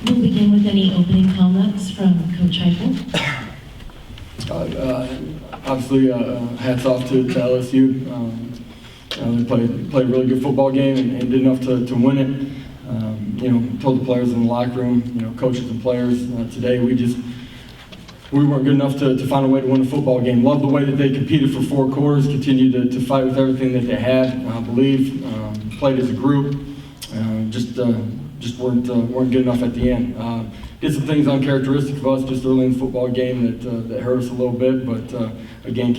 We'll begin with any opening comments from Coach Heupel. Obviously, hats off to LSU. They played a really good football game and did enough to win it. Told the players in the locker room, coaches and players, today we weren't good enough to find a way to win a football game. Loved the way that they competed for 4 quarters, continued to fight with everything that they had. I believe played as a group, just weren't good enough at the end. Did some things uncharacteristic of us just early in the football game that hurt us a little bit, but again,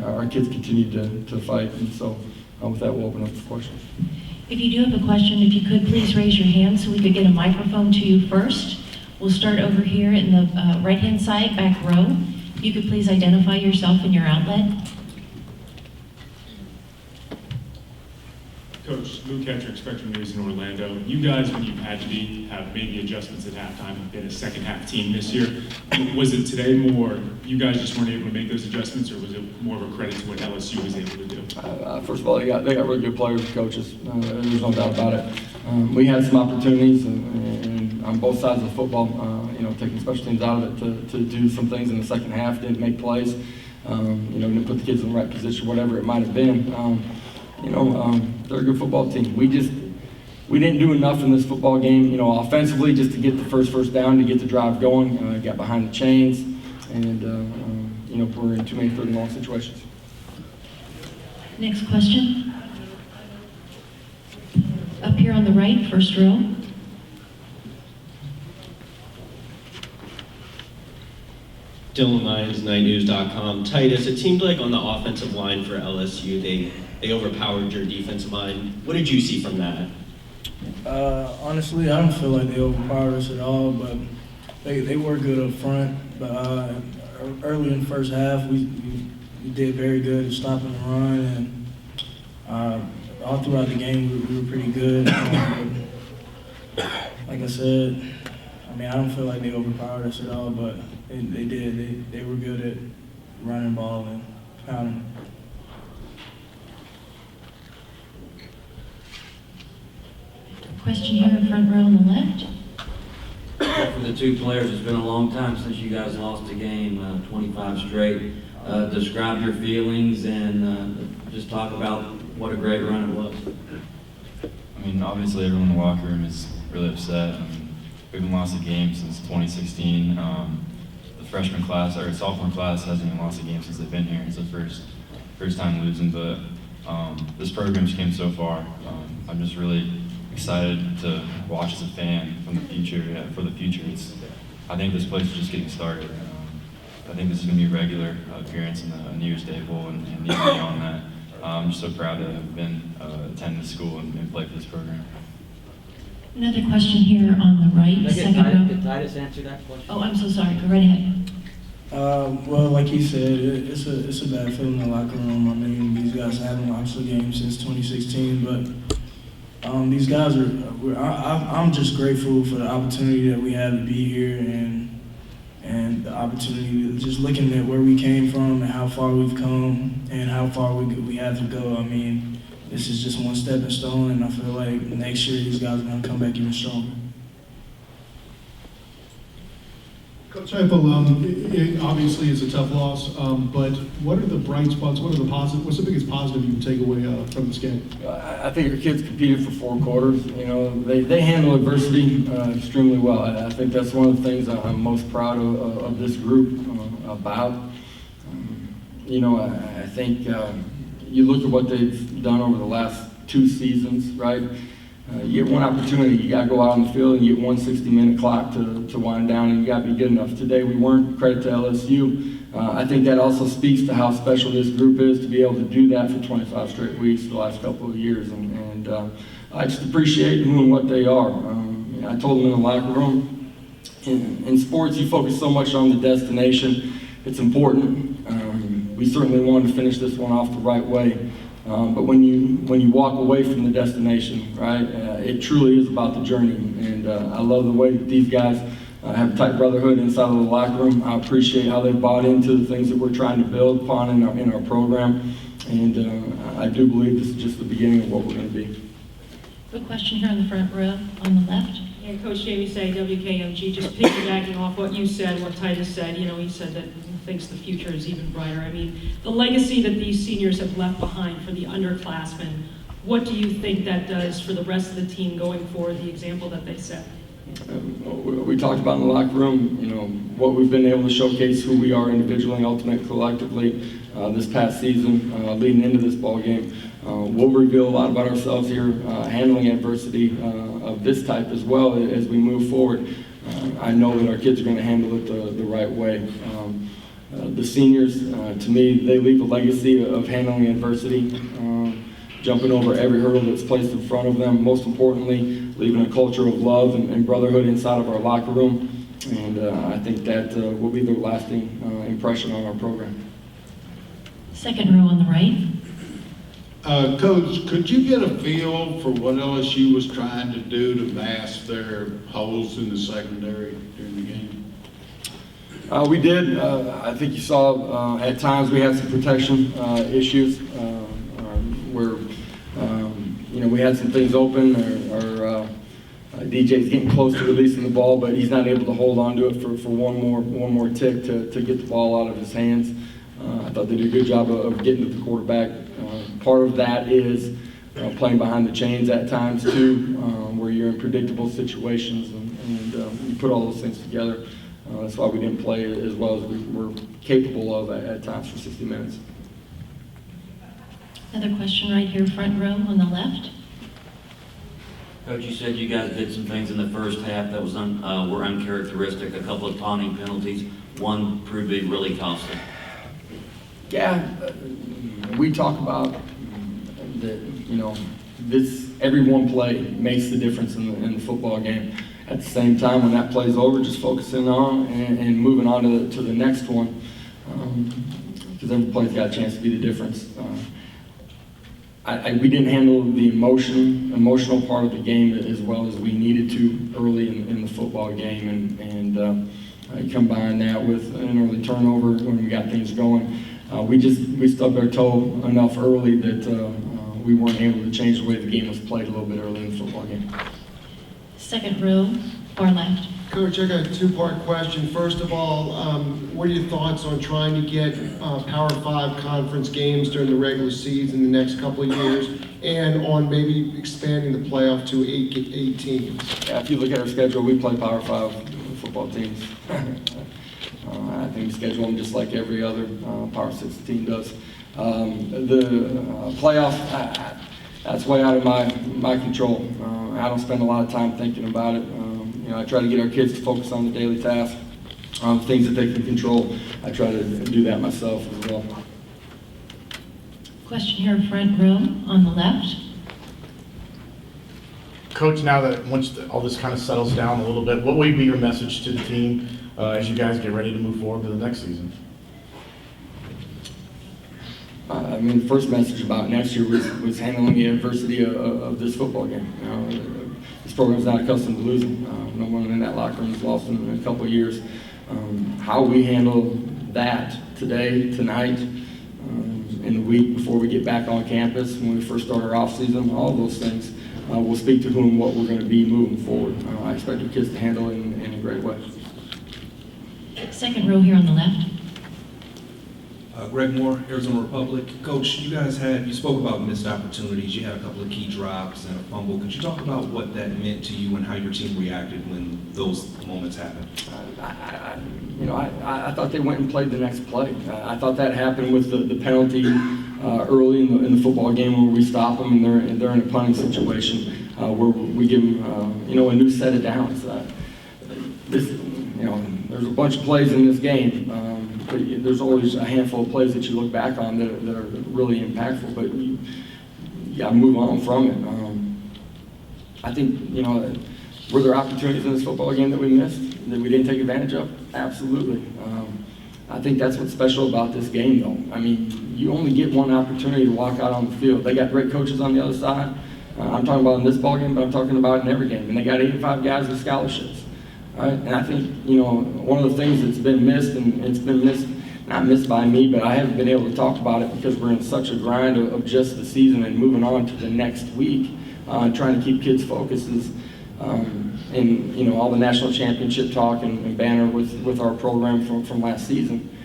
our kids continued to fight, and so with that, we'll open up for questions. If you do have a question, if you could please raise your hand so we could get a microphone to you first. We'll start over here in the right-hand side, back row. If you could please identify yourself and your outlet. Coach, Luke Kettrick, Spectrum News in Orlando. You guys, when you've had to be, have made the adjustments at halftime and been a second-half team this year. Was it today more you guys just weren't able to make those adjustments, or was it more of a credit to what LSU was able to do? First of all, they got really good players and coaches. There's no doubt about it. We had some opportunities and on both sides of the football, taking special teams out of it to do some things in the second half, didn't make plays, didn't put the kids in the right position, whatever it might have been. They're a good football team. We didn't do enough in this football game, offensively, just to get the first down, to get the drive going. Got behind the chains, and we're in too many third and long situations. Next question. Up here on the right, first row. Dylan Lyons, nightnews.com. Titus, it seemed like on the offensive line for LSU, they overpowered your defensive line. What did you see from that? Honestly, I don't feel like they overpowered us at all, but they were good up front. But early in the first half, we did very good at stopping the run, and all throughout the game, we were pretty good. Like I said, I don't feel like they overpowered us at all, but they did. They were good at running ball and pounding. Question here in front row on the left. For the 2 players, it's been a long time since you guys lost a game, 25 straight. Describe your feelings and just talk about what a great run it was. Obviously everyone in the locker room is really upset. We haven't lost a game since 2016. The freshman class, or sophomore class, hasn't even lost a game since they've been here. It's the first time losing, but this program's came so far. I'm just really excited to watch as a fan from the future. For the future, I think this place is just getting started. I think this is going to be a regular appearance in the New Year's Day Bowl and even beyond that. I'm just so proud to have been attending this school and play for this program. Another question here on the right, second row. Did Titus answer that question? Oh, I'm so sorry. Go right ahead. Well, like he said, it's a bad feeling in the locker room. These guys haven't lost a game since 2016, but these guys I'm just grateful for the opportunity that we had to be here and the opportunity, just looking at where we came from and how far we've come and how far we have to go. This is just one stepping stone, and I feel like next year these guys are going to come back even stronger. Coach Heupel, it obviously is a tough loss, but what are the bright spots? What are the positive? What's the biggest positive you can take away from this game? I think our kids competed for 4 quarters. They handle adversity extremely well. I think that's one of the things I'm most proud of this group about. I think you look at what they've done over the last 2 seasons, right? You get one opportunity, you got to go out on the field and you get one 60-minute clock to wind down, and you got to be good enough. Today we weren't. Credit to LSU. I think that also speaks to how special this group is to be able to do that for 25 straight weeks the last couple of years, and I just appreciate who and what they are. I told them in the locker room, in sports you focus so much on the destination. It's important. We certainly wanted to finish this one off the right way. But when you walk away from the destination, right, it truly is about the journey. And I love the way that these guys have a tight brotherhood inside of the locker room. I appreciate how they bought into the things that we're trying to build upon in our program. And I do believe this is just the beginning of what we're going to be. Good question here on the front row on the left. And Coach Jamie Say, WKMG, just piggybacking off what you said, what Titus said, he said that he thinks the future is even brighter. I mean, the legacy that these seniors have left behind for the underclassmen, what do you think that does for the rest of the team going forward, the example that they set? We talked about in the locker room, what we've been able to showcase, who we are individually and ultimately collectively this past season, leading into this ball game. We'll reveal a lot about ourselves here, handling adversity of this type as well as we move forward. I know that our kids are going to handle it the right way. The seniors, to me, they leave a legacy of handling adversity, jumping over every hurdle that's placed in front of them. Most importantly, leaving a culture of love and brotherhood inside of our locker room. And I think that will be their lasting impression on our program. Second row on the right. Coach, could you get a feel for what LSU was trying to do to mask their holes in the secondary during the game? We did. I think you saw at times we had some protection issues where we had some things open. Our DJ's getting close to releasing the ball, but he's not able to hold on to it for one more tick to get the ball out of his hands. I thought they did a good job of getting to the quarterback. Part of that is playing behind the chains at times too, where you're in predictable situations, and you put all those things together. That's why we didn't play as well as we were capable of at times for 60 minutes. Another question right here, front row on the left. Coach, you said you guys did some things in the first half that were uncharacteristic, a couple of taunting penalties. One proved to be really costly. Yeah, we talk about that, every one play makes the difference in the football game. At the same time, when that play's over, just focusing on and moving on to the next one, because every play's got a chance to be the difference. We didn't handle the emotional part of the game as well as we needed to early in the football game, and you combine that with an early turnover when we got things going. We stubbed our toe enough early that we weren't able to change the way the game was played a little bit early in the football game. Second row, far left. Coach, I got a two-part question. First of all, what are your thoughts on trying to get Power 5 conference games during the regular season the next couple of years, and on maybe expanding the playoff to 8 teams? Yeah, if you look at our schedule, we play Power 5 football teams. I think we schedule them just like every other Power 6 team does. The playoff, that's way out of my control. I don't spend a lot of time thinking about it. I try to get our kids to focus on the daily task, things that they can control. I try to do that myself as well. Question here, front row on the left. Coach, now that once all this kind of settles down a little bit, what would be your message to the team as you guys get ready to move forward to the next season? The first message about next year was handling the adversity of this football game. This program's not accustomed to losing. No one in that locker room has lost in a couple of years. How we handle that today, tonight, in the week before we get back on campus, when we first start our off season, all those things will speak to who and what we're going to be moving forward. I expect our kids to handle it in a great way. Second row here on the left. Greg Moore, Arizona Republic. Coach, you spoke about missed opportunities. You had a couple of key drops and a fumble. Could you talk about what that meant to you and how your team reacted when those moments happened? I thought they went and played the next play. I thought that happened with the penalty early in the football game where we stop them and they're in a punting situation where we give them a new set of downs. There's a bunch of plays in this game. But there's always a handful of plays that you look back on that are really impactful, but you got to move on from it. I think, were there opportunities in this football game that we missed, that we didn't take advantage of? Absolutely. I think that's what's special about this game, though. You only get one opportunity to walk out on the field. They got great coaches on the other side. I'm talking about in this ball game, but I'm talking about in every game. And they got 85 guys with scholarships. Right? And I think, one of the things that's been missed, and it's been not missed by me, but I haven't been able to talk about it because we're in such a grind of just the season and moving on to the next week, trying to keep kids focused is and you know, all the national championship talk and banner with our program from last season.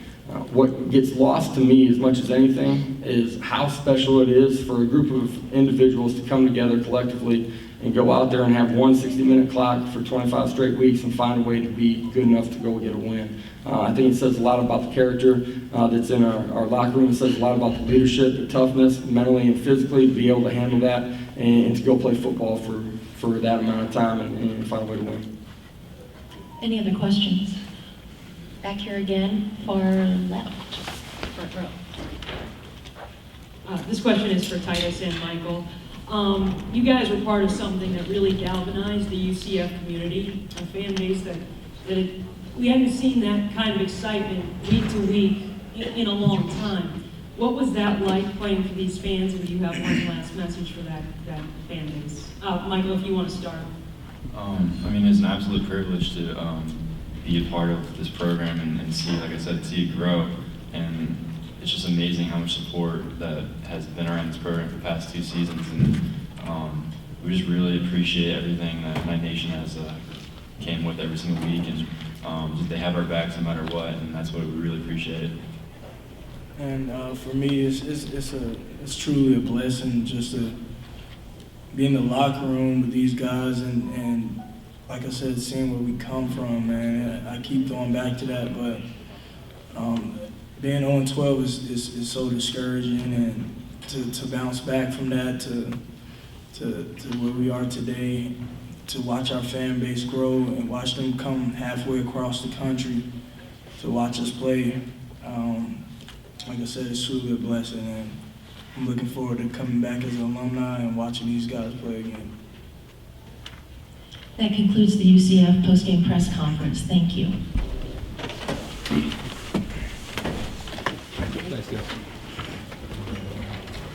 What gets lost to me as much as anything is how special it is for a group of individuals to come together collectively and go out there and have one 60-minute clock for 25 straight weeks and find a way to be good enough to go get a win. I think it says a lot about the character that's in our locker room. It says a lot about the leadership, the toughness, mentally and physically, to be able to handle that and to go play football for that amount of time and find a way to win. Any other questions? Back here again, far left, front row. This question is for Titus and Michael. You guys were part of something that really galvanized the UCF community, a fan base that we haven't seen that kind of excitement week to week in a long time. What was that like playing for these fans, and do you have one last message for that fan base? Michael, if you want to start. I mean, it's an absolute privilege to be a part of this program and see, like I said, see it grow. And it's just amazing how much support that has been around this program for the past 2 seasons. And we just really appreciate everything that Night Nation has came with every single week. And they have our backs no matter what, and that's what we really appreciate. And for me, it's truly a blessing just to be in the locker room with these guys and like I said, seeing where we come from, man. I keep going back to that, but being 0-12 is so discouraging, and to bounce back from that to where we are today, to watch our fan base grow and watch them come halfway across the country to watch us play. Like I said, it's truly a blessing, and I'm looking forward to coming back as an alumni and watching these guys play again. That concludes the UCF postgame press conference. Thank you. Thanks, guys.